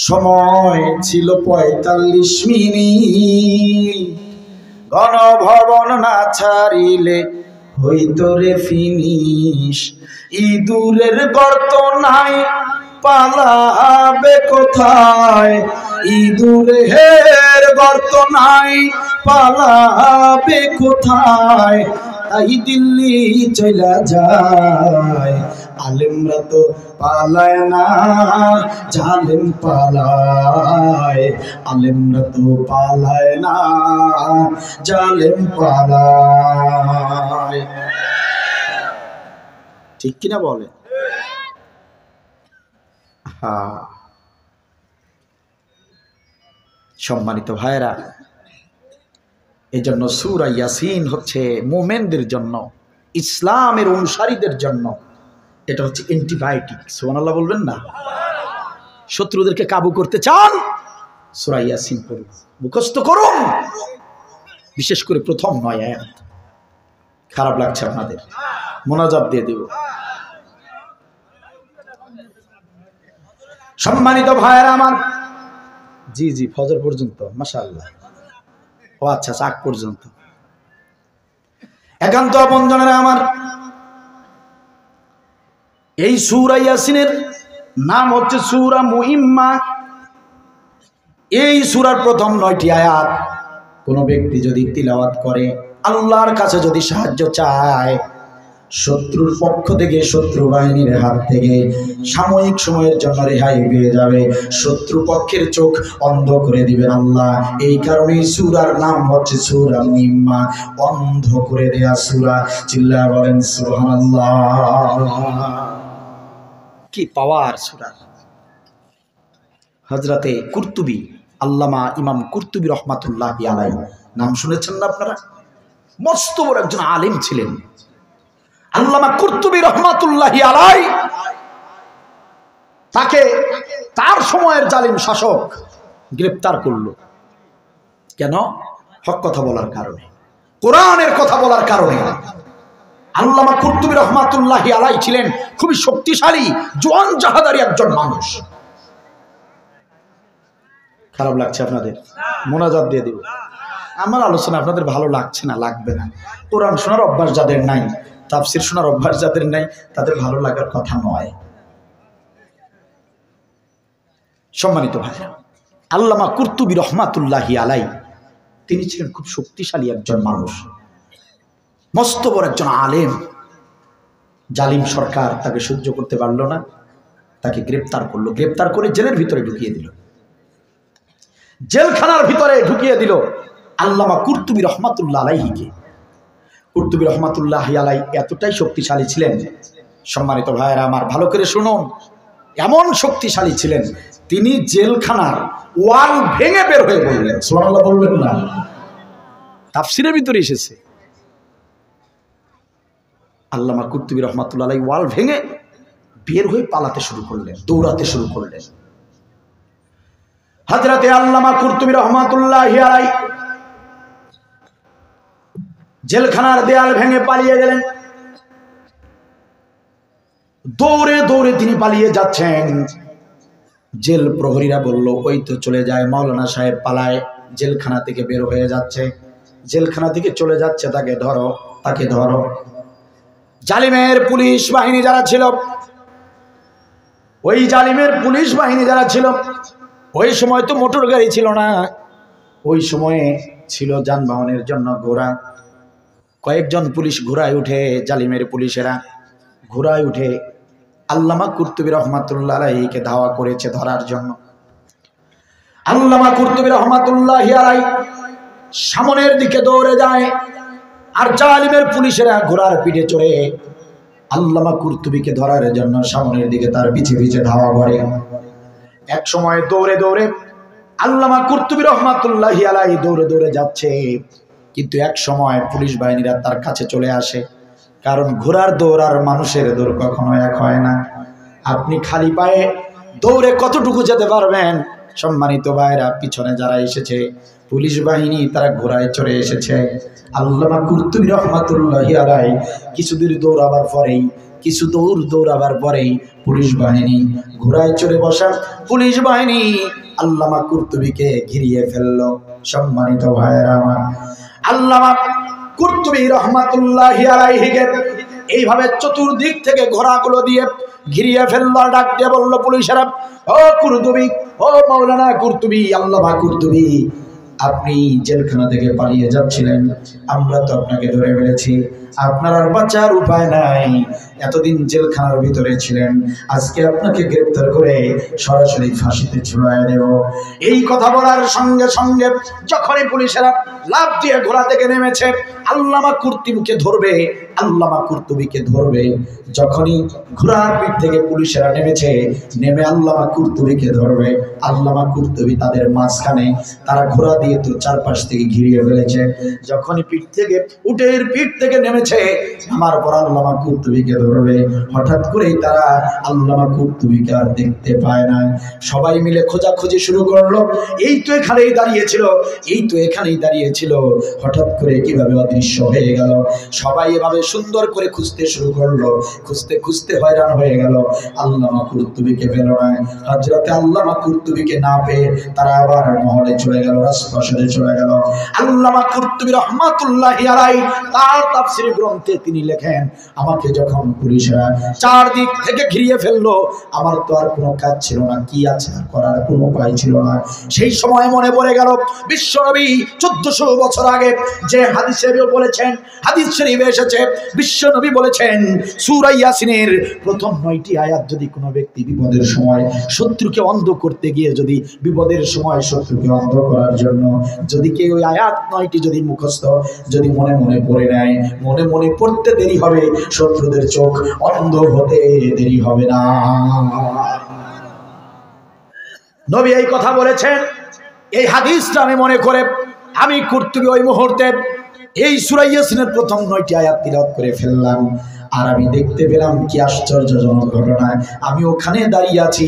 S1: সময় ছিল 45 মিনিট, গণভবন না ছাড়িলে হইতো রে ফিনিশ। ইঁদুরের গর্ত নাই পালাবে কোথায়, ইঁদুরের গর্ত নাই পালাবে কোথায়, তাই দিল্লি চলা যায়। আলেমরা তো পালায় না, জালেম পালায়। আলেমরা তো পালায় না, জালেম পালায়। ঠিক কিনা বলে? হ্যাঁ। সম্মানিত ভাইরা, এই জন্য সূরা ইয়াসিন হচ্ছে মুমিনদের জন্য, ইসলামের অনুসারীদের জন্য এটা হচ্ছে অ্যান্টিবায়োটিক। সুবহানাল্লাহ বলবেন না? শত্রুদেরকে কাবু করতে চান, সূরা ইয়াসিন পড়ুন, মুখস্থ করুন, বিশেষ করে প্রথম 9 আয়াত। খারাপ লাগছে আপনাদের? মোনাজাত দিয়ে দেব। সম্মানিত ভাইয়েরা আমার, জি জি ফজর পর্যন্ত, মাশাআল্লাহ। ও আচ্ছা, চাক পর্যন্ত। একান্ত বন্ধনেরা আমার, এই সূরা ইয়াসিনের নাম হচ্ছে সূরা মুহিম্মা। এই সূরার প্রথম 9টি আয়াত কোন ব্যক্তি যদি তিলাওয়াত করে, আল্লাহর কাছে যদি সাহায্য চায়, শত্রুর পক্ষ থেকে, শত্রু বাহিনীর হাত থেকে সাময়িক সময়ের জন্য রেহাই পেয়ে যাবে। শত্রু পক্ষের চোখ অন্ধ করে দিবেন আল্লাহ। এই কারণেই সূরার নাম হচ্ছে সূরা মুহিম্মা, অন্ধ করে দেয়া সূরা। চিল্লায়া বলেন সুবহানাল্লাহ। কি পাওয়ার সূরা! হযরতে কুরতুবী, আল্লামা ইমাম কুরতুবী রহমাতুল্লাহি আলাইহি, নাম শুনেছেন না আপনারা? মস্ত বড় একজন আলেম ছিলেন আল্লামা কুরতুবী রহমাতুল্লাহি আলাইহি। তাকে তার সময়ের জালিম শাসক গ্রেফতার করলো। কেন? হক কথা বলার কারণে, কোরআনের কথা বলার কারণে। আল্লামা কুরতুবী রহমাতুল্লাহি আলাইহি ছিলেন খুবই শক্তিশালী, জোয়ান জাহাদারি একজন মানুষ। খারাপ লাগছে আপনাদের? মোনাজাত দিয়ে দেব। আমার আলোচনা আপনাদের ভালো লাগছে না, লাগবে না। কোরআন শোনার অভ্যাস যাদের নাই, তাফসীর শোনার অভ্যাস যাদের নাই, তাদের ভালো লাগার কথা নয়। সম্মানিত ভাইরা, আল্লামা কুরতুবী রহমাতুল্লাহি আলাইহি তিনি ছিলেন খুব শক্তিশালী একজন মানুষ, মস্ত বড় একজন আলেম। জালিম সরকার তাকে সহ্য করতে পারল না, তাকে গ্রেফতার করলো। গ্রেফতার করে জেলের ভিতরে ঢুকিয়ে দিল, জেলখানার ভিতরে ঢুকিয়ে দিল আল্লামা কুরতুবী রহমাতুল্লাহ আলাইহিকে। কুরতুবী রহমাতুল্লাহি আলাইহি এতটাই শক্তিশালী ছিলেন, সম্মানিত ভাইয়েরা আমার ভালো করে শুনুন, এমন শক্তিশালী ছিলেন, তিনি জেলখানার ওয়াল ভেঙে বের হয়ে বললেন। সুবহানাল্লাহ বলবেন না? তাফসীরের ভিতরে এসেছে। আল্লামা কুরতুবী রহমাতুল্লাহ আলাইহি ওয়াল ভেঙে বের হয়ে পালাতে শুরু করলেন, দৌড়াতে শুরু করলেন। হযরতে আল্লামা কুরতুবী রহমাতুল্লাহি আলাইহি জেলখানার দেয়াল ভেঙে পালিয়ে গেলেন। দৌড়ে দৌড়ে তিনি পালিয়ে যাচ্ছেন। জেল প্রহরীরা বলল, ওই তো চলে যায়, মাওলানা সাহেব পালায়, জেলখানা থেকে বের হয়ে যাচ্ছে, জেলখানা থেকে চলে যাচ্ছে, তাকে ধরো, তাকে ধরো। জালিমের পুলিশ বাহিনী যারা ছিল, ওই জালিমের পুলিশ বাহিনী যারা ছিল, ওই সময় তো মোটর গাড়ি ছিল না, ওই সময়ে ছিল যানবাহনের জন্য ঘোড়া। কয়েকজন পুলিশ ঘোড়ায় উঠে, জালিমের পুলিশেরা ঘোড়ায় উঠে আল্লামা কুরতুবী রহমাতুল্লাহ আলাইহিকে ধাওয়া করেছে ধরার জন্য। আল্লামা কুরতুবী রহমাতুল্লাহি আলাইহি সামনের দিকে দৌড়ে যায়, আর জালিমের পুলিশেরা ঘোড়ার পিঠে চড়ে আল্লামা কুরতুবীকে ধরার জন্য সামনের দিকে তার পিছে পিছে ধাওয়া করে। এক সময় দৌড়ে দৌড়ে আল্লামা কুরতুবী রহমাতুল্লাহি আলাইহি দৌড়ে দৌড়ে যাচ্ছে, কিন্তু এক সময় পুলিশ বাহিনীরা তার কাছে চলে আসে। কারণ ঘোড়ার দৌড় আর মানুষের দৌড় কখনো এক হয় না। আপনি খালি পায়ে দৌড়ে কতটুকু যেতে পারবেন? সম্মানিত ভাইরা, পিছনে যারা এসেছে পুলিশ বাহিনী, তারা ঘোড়ায় চড়ে এসেছে। আল্লামা কুরতুবী রহমাতুল্লাহি আলাইহি কিছু দূর দৌড়াবার পরেই, কিছু দৌড়াবার পরেই পুলিশ বাহিনী, ঘোড়ায় চড়ে বসা পুলিশ বাহিনী আল্লামা কুরতুবীকে ঘিরিয়ে ফেলল। সম্মানিত ভাইরা আমার, আল্লামা কুরতুবী রহমাতুল্লাহি আলাইহিকে এইভাবে চতুর্দিক থেকে ঘোড়াগুলো দিয়ে ঘিরিয়ে ফেললো। ডাক দিয়ে বলল পুলিশেরা, ও কুরতুবী, ও মাওলানা কুরতুবী, আল্লামা কুরতুবী, আপনি জেলখানা থেকে পালিয়ে যাচ্ছিলেন, আমরা তো আপনাকে ধরে ফেলেছি, আপনার আর বাঁচার উপায় নাই, এতদিন জেলখানার ভিতরে ছিলেন, আজকে আপনাকে গ্রেফতার করে সরাসরি ফাঁসিতে ঝুলাইয়া দেব। এই কথা বলার সঙ্গে সঙ্গে যখনই পুলিশেরা লাফ দিয়ে ঘোড়া থেকে নেমেছে, আল্লামা কুরতুবীকে ধরবে, আল্লামা কুরতুবীকে ধরবে, যখনই ঘোড়ার পিঠ থেকে পুলিশেরা নেমেছে, নেমে আল্লামা কুরতুবীকে ধরবে, আল্লামা কুরতুবী তাদের মাঝখানে, তারা ঘোড়া দিয়ে তো চারপাশ থেকে ঘিরিয়ে ফেলেছে। যখনই পিঠ থেকে, উটের পিঠ থেকে নেমেছে, আমার পর আল্লামা কুরতুবীকে ধরবে, হঠাৎ করেই তারা আল্লামা কুরতুবীকে আর দেখতে পায় না। সবাই মিলে খোঁজাখুঁজি শুরু করলো, এই তো এখানেই দাঁড়িয়েছিল, এই তো এখানেই দাঁড়িয়েছিল, হঠাৎ করে কিভাবে অদৃশ্য হয়ে গেল। সবাই এভাবে সুন্দর করে খুঁজতে শুরু করলো, খুঁজতে খুঁজতে হয়রান হয়ে গেল, আল্লামা কুরতুবীকে পেল না। হযরতে আল্লামা কুরতুবীকে না পেয়ে তারা আবার মহলে চলে গেল, রাজপ্রাসাদে চলে গেল। আল্লামা কুরতুবী রহমাতুল্লাহি আলাইহি তার তাফসীর গ্রন্থে তিনি লেখেন, আমাকে যখন পুলিশরা চারদিক থেকে ঘিরিয়ে ফেললো, আমার তো আর কোনো কাজ ছিল না, কি আছে আর করার কোনো উপায় ছিল না। সেই সময় মনে পড়ে গেল বিশ্বনবী 1400 বছর আগে যে হাদিসে বলেছেন, হাদিস শরীফে এসেছে, বিশ্বনবী বলেছেন সূরা ইয়াসিনের প্রথম 9টি আয়াত যদি কোনো ব্যক্তি বিপদের সময় শত্রুকে অন্ধ করতে গিয়ে, যদি বিপদের সময় শত্রুকে অন্ধ করার জন্য যদি কেউ ওই আয়াত 9টি যদি মুখস্থ যদি মনে মনে পড়ে নেয়, মনে মনে পড়তে দেরি হবে, শত্রুদের চোখ অন্ধ হতে দেরি হবে না। নবী এই কথা বলেছেন, এই হাদিসটা আমি মনে করে আমি কুরতুবী ওই মুহূর্তে এই সূরা ইয়াসিনের প্রথম 9টি আয়াত তিলাওয়াত করে ফেললাম। আর আমি দেখতে পেলাম কি আশ্চর্যজনক ঘটনা, আমি ওখানে দাঁড়িয়ে আছি,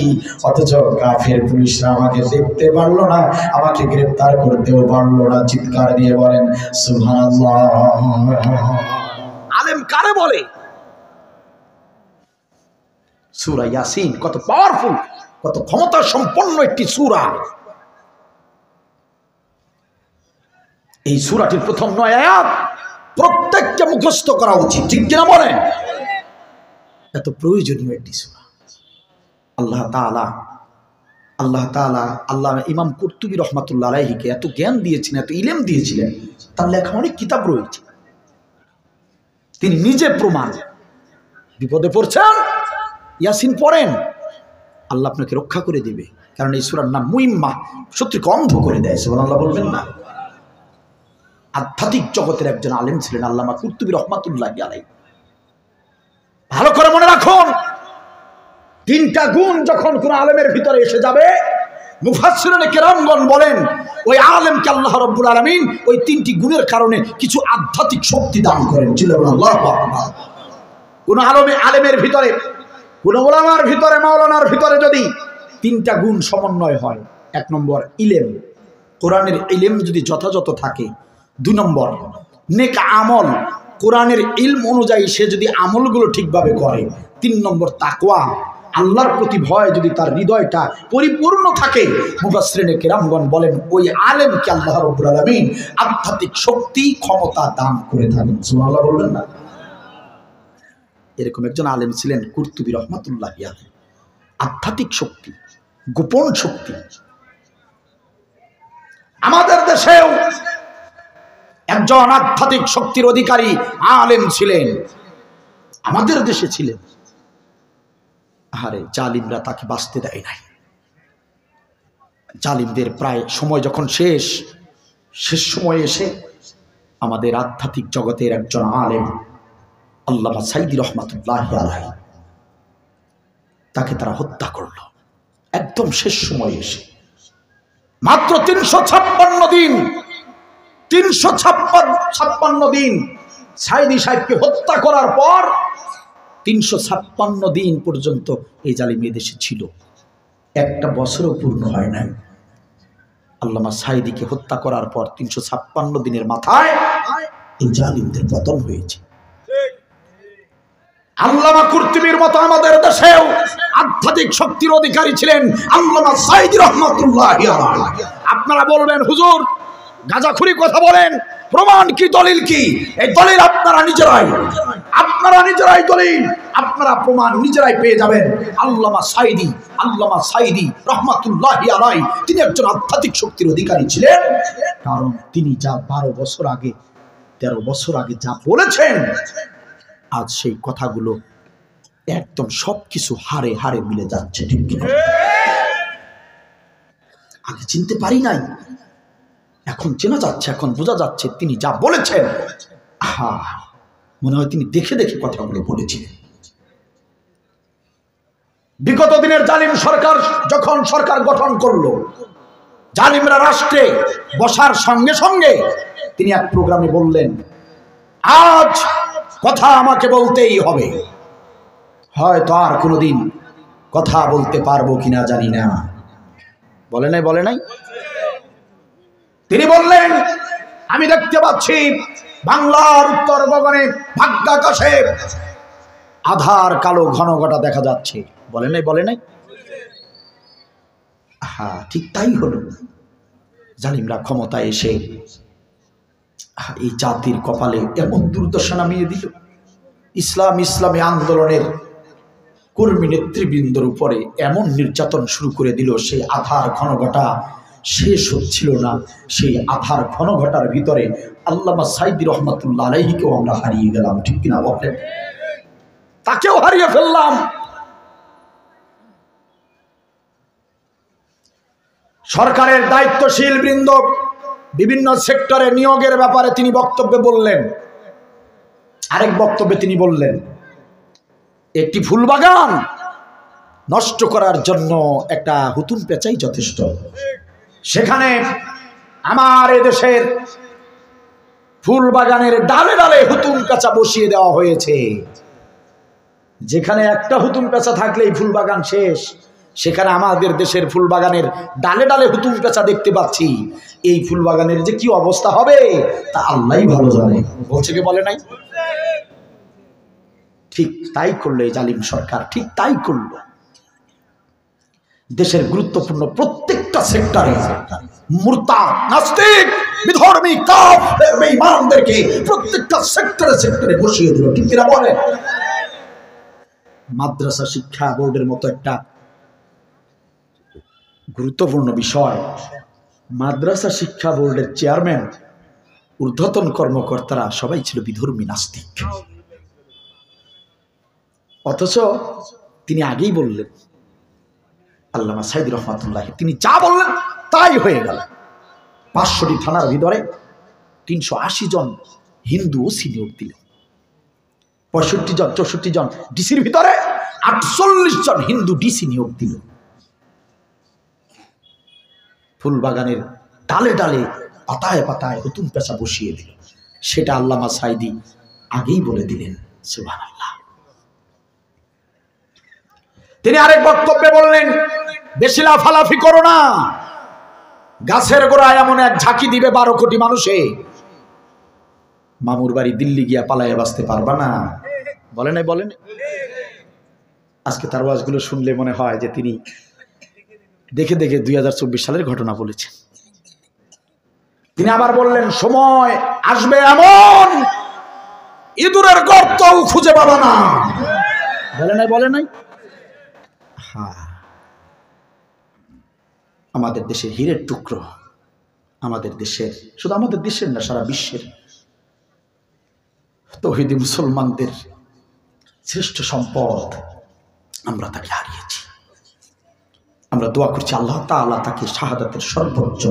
S1: অথচ কাফের পুলিশরা আমাকে দেখতে পারলো না, আমাকে গ্রেফতার করতেও পারলো না। চিৎকার দিয়ে বলেন সুবহানাল্লাহ। আলেম কারে বলে? সূরা ইয়াসিন কত পাওয়ারফুল, কত ক্ষমতা সম্পন্ন একটি সূরা। এই সূরাটির প্রথম 9 আয়াত প্রত্যেককে মুখস্থ করা উচিত, ঠিক কিনা বলেন? এত প্রয়োজনীয় একটি সূরা। আল্লাহ তাআলা আল্লাহ ইমাম কুরতুবী রহমাতুল্লাহ আলাইহিকে এত জ্ঞান দিয়েছিলেন, এত ইলম দিয়েছিলেন, তার লেখা অনেক কিতাব রয়েছে। তিনি নিজে প্রমাণ, বিপদে পড়ছেন, ইয়াসিন পড়েন, আল্লাহ আপনাকে রক্ষা করে দিবে, কারণ এই সূরার নাম মুইম্মা, শত্রুকে অন্ধ করে দেয়। সুবহানাল্লাহ বলবেন না? আধ্যাত্মিক জগতের একজন আলেম ছিলেন আল্লামা কুরতুবী রহমাতুল্লাহি আলাইহি। ভালো করে মনে রাখুন, 3টা গুণ যখন কোন আলেমের ভিতরে এসে যাবে, মুফাসসিরিনে কেরামগণ বলেন ওই আলেমকে আল্লাহ রাব্বুল আলামিন ওই 3টি গুণের কারণে কিছু আধ্যাত্মিক শক্তি দান করেন। আল্লাহু আকবার। কোন আলেমের ভিতরে, কোন উলামার ভিতরে, মাওলানার ভিতরে যদি 3টা গুণ সমন্বয় হয়, 1 নম্বর ইলম, কোরআনের ইলম যদি যথাযথ থাকে, 2 নম্বর নেক আমল, কোরআনের ইলম অনুযায়ী সে যদি আমলগুলো ঠিকভাবে করে, 3 নম্বর তাকওয়া, আল্লাহর প্রতি ভয় যদি তার হৃদয়টা পরিপূর্ণ থাকে, মুফাসসিরিনে কেরামগণ বলেন ওই আলেমকে আল্লাহ রাব্বুল আলামিন আধ্যাত্মিক শক্তি, ক্ষমতা দান করে থাকেন। সুবহানাল্লাহ বলবেন না? এরকম একজন আলেম ছিলেন কুরতুবী রহমাতুল্লাহি আলাইহি। আধ্যাত্মিক শক্তি, গোপন শক্তি। আমাদের দেশেও একজন আধ্যাত্মিক শক্তির অধিকারী আলেম ছিলেন, আমাদের দেশে ছিলেন। আরে জালিমরা তাকে বাঁচতে দেয় নাই। জালিমদের প্রায় সময় যখন শেষ সময়ে এসে আমাদের আধ্যাত্মিক জগতের একজন আলেম আল্লামা সাইদী রহমাতুল্লাহি আলাইহি, তাকে তারা হত্যা করল একদম শেষ সময়ে এসে। মাত্র 356 দিন, 356 দিন সাইদী সাহেবকে হত্যা করার পর 356 দিন পর্যন্ত এই জালিম এদেশে ছিল, 1টা বছরও পূর্ণ হয় নাই। আল্লামা সাইদীকে হত্যা করার পর 356 দিনের মাথায় এই জালিমদের পতন হয়েছে। আল্লামা কুরতুবীর মতো আমাদের দেশেও আধ্যাত্মিক শক্তির অধিকারী ছিলেন আল্লামা সাইদী রহমাতুল্লাহি আলাইহি। আপনারা বলবেন হুজুর গাঁজাখুরি কথা বলেন, প্রমাণ কি, দলিল কি? এই দলিল আপনারা নিজেরাই দলিল, আপনারা প্রমাণ নিজেরাই পেয়ে যাবেন। আল্লামা সাঈদী রহমাতুল্লাহি আলাইহি তিনি একজন আধ্যাত্মিক শক্তির অধিকারী ছিলেন, কারণ তিনি যা 13 বছর আগে যা বলেছেন, আজ সেই কথাগুলো একদম সবকিছু হারে হারে মিলে যাচ্ছে। ঠিক কিনা? আগে চিনতে পারি নাই, এখন চেনা যাচ্ছে, এখন বোঝা যাচ্ছে তিনি যা বলেছেন, মনে হয় তিনি দেখে দেখে কথাগুলো বলেছিলেন। বিগত দিনের জালিম সরকার যখন সরকার গঠন করলো, জালিমরা রাষ্ট্রে বসার সঙ্গে সঙ্গে তিনি এক প্রোগ্রামে বললেন, আজ কথা আমাকে বলতেই হবে, হয়তো আর কোনোদিন কথা বলতে পারবো কিনা জানি না। বলে নাই? তিনি বললেন, আমি দেখতে পাচ্ছি বাংলার উত্তর গগনে ভাগ্যাকাশে আধার কালো ঘন ঘটা দেখা যাচ্ছে। বলে নাই? হ্যাঁ, ঠিক তাই হলো। জালিমরা ক্ষমতায় এসে এই জাতির কপালে এমন দুর্দশা নামিয়ে দিল। ইসলামী আন্দোলনের কর্মী নেতৃবৃন্দর উপরে এমন নির্যাতন শুরু করে দিল, সেই আধার ঘনঘটা শেষ হচ্ছিল না। সেই আধার ঘনঘটার ভিতরে আল্লামা সাঈদী রহমাতুল্লাহ আলাইহিকেও আমরা হারিয়ে গেলাম। ঠিক কিনা বলেন? তাকেও হারিয়ে ফেললাম। সরকারের দায়িত্বশীল বৃন্দ বিভিন্ন সেক্টরে নিয়োগের ব্যাপারে তিনি বক্তব্যে বললেন। আরেক বক্তব্যে তিনি বললেন, একটি ফুল বাগান নষ্ট করার জন্য একটা হুতুম পেঁচাই যথেষ্ট। সেখানে আমার এদেশের ফুল বাগানের ডালে ডালে হুতুম পেঁচা বসিয়ে দেওয়া হয়েছে। যেখানে একটা হুতুম পেঁচা থাকলেই ফুল বাগান শেষ, সেখানে আমাদের দেশের ফুল বাগানের ডালে ডালে হুতুম পেঁচা দেখতে পাচ্ছি। এই ফুল বাগানের যে কি অবস্থা হবে তা আল্লাহই ভালো জানে। বলছে কি বলে নাই? ঠিক তাই করলো এই জালিম সরকার, ঠিক তাই করলো। দেশের গুরুত্বপূর্ণ প্রত্যেকটা সেক্টরে মুরতাদ, নাস্তিক, বিধর্মী, কাফের, বেঈমানদেরকে প্রত্যেকটা সেক্টরে বসিয়ে দিল। ঠিক কিনা বলে? মাদ্রাসা শিক্ষা বোর্ডের মতো একটা গুরুত্বপূর্ণ বিষয়, মাদ্রাসা শিক্ষা বোর্ডের চেয়ারম্যান, ঊর্ধ্বতন কর্মকর্তারা সবাই ছিল বিধর্মী, নাস্তিক। অথচ তিনি আগেই বললেন, আল্লামা সাঈদী রহমাতুল্লাহ তিনি যা বললেন তাই হয়ে গেল। 500টি থানার ভিতরে 380 জন হিন্দু ওসি নিয়োগ দিল। 64 জন ডিসির ভিতরে 48 জন হিন্দু ডিসি নিয়োগ দিল। ফুল বাগানের ডালে ডালে পাতায় পাতায় হুতুম পেঁচা বসিয়ে দিল। সেটা আল্লামা সাঈদী আগেই বলে দিলেন। সুবহানাল্লাহ। তিনি আরেক বক্তব্যে বললেন, বেশি লাফালাফি করো না, গাছের গোড়ায় এমন এক ঝাঁকি দিবে 12 কোটি মানুষে, মামুর বাড়ি দিল্লি গিয়া পালাইয়া বাঁচতে পারবা না। বলে নাই? আজকে তার ওয়াজগুলো শুনলে মনে হয় যে তিনি দেখে দেখে 2024 সালের ঘটনা বলেছেন। তিনি আবার বললেন, সময় আসবে এমন ইঁদুরের গর্তও খুঁজে পাবা না। বলে নাই? হ্যাঁ, আমাদের দেশের হীরের টুকরো, আমাদের দেশের, শুধু আমাদের দেশের না, সারা বিশ্বের তৌহিদি মুসলমানদের শ্রেষ্ঠ সম্পদ, আমরা তাকে হারিয়েছি। আমরা দোয়া করছি আল্লাহ তাআলা তাকে শাহাদাতের সর্বোচ্চ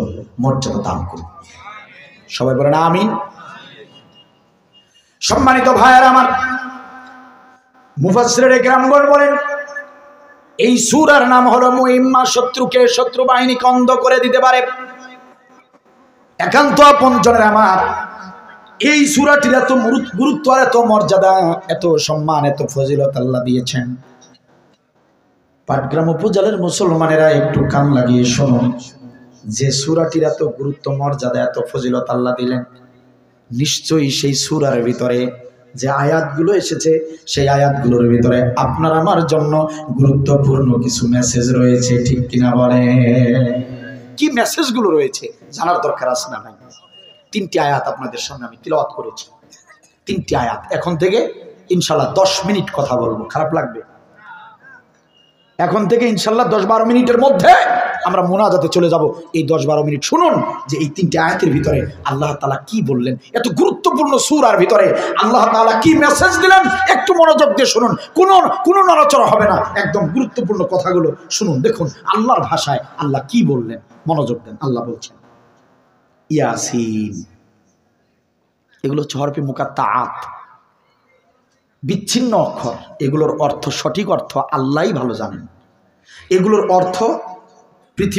S1: মর্যাদা দান করুন। সবাই বলেন আমিন। সম্মানিত ভাইয়েরা আমার, মুফাসসিরে কেরামগণ বলেন, এই সূরার নাম হলো মুহিম্মা। শত্রুকে, শত্রু বাহিনীকে অন্ধ করে দিতে পারে। একান্ত আপনজনের আমার, এই সূরাটির এত গুরুত্ব, এত মর্যাদা, এত সম্মান, এত ফজিলত আল্লাহ দিয়েছেন। পাটগ্রাম উপজেলার মুসলমানেরা একটু কান লাগিয়ে শুনুন, যে সূরাটির এত গুরুত্ব, মর্যাদা, এত ফজিলত আল্লাহ দিলেন, নিশ্চয়ই সেই সূরার ভিতরে যে আয়াতগুলো এসেছে, সেই আয়াতগুলোর ভিতরে আপনার আমার জন্য গুরুত্বপূর্ণ কিছু মেসেজ রয়েছে। ঠিক কিনা বলে? কি মেসেজগুলো রয়েছে জানার দরকার আছে না? নাই? তিনটি আয়াত আপনাদের সামনে আমি তিলাওয়াত করেছি, তিনটি আয়াত। এখন থেকে ইনশাল্লাহ 10 মিনিট কথা বলবো, খারাপ লাগবে? এখন থেকে ইনশাল্লাহ 10-12 মিনিটের মধ্যে আমরা মোনাজাতে চলে যাব। এই 10-12 মিনিট শুনুন যে এই তিনটি আয়াতের ভিতরে আল্লাহ তাআলা কি বললেন, এত গুরুত্বপূর্ণ সূরার ভিতরে আল্লাহ তাআলা কি মেসেজ দিলেন, একটু মনোযোগ দিয়ে শুনুন। কোনো নড়াচড়া হবে না, একদম গুরুত্বপূর্ণ কথাগুলো শুনুন। দেখুন আল্লাহর ভাষায় আল্লাহ কি বললেন, মনোযোগ দেন। আল্লাহ বলছেন ইয়াসিন, এগুলো হচ্ছে হরফে মুকাত্তাআত, বিচ্ছিন্ন অক্ষর। এগুলোর অর্থ, সঠিক অর্থ আল্লাহই ভালো জানেন। এগুলোর অর্থ পৃথিবী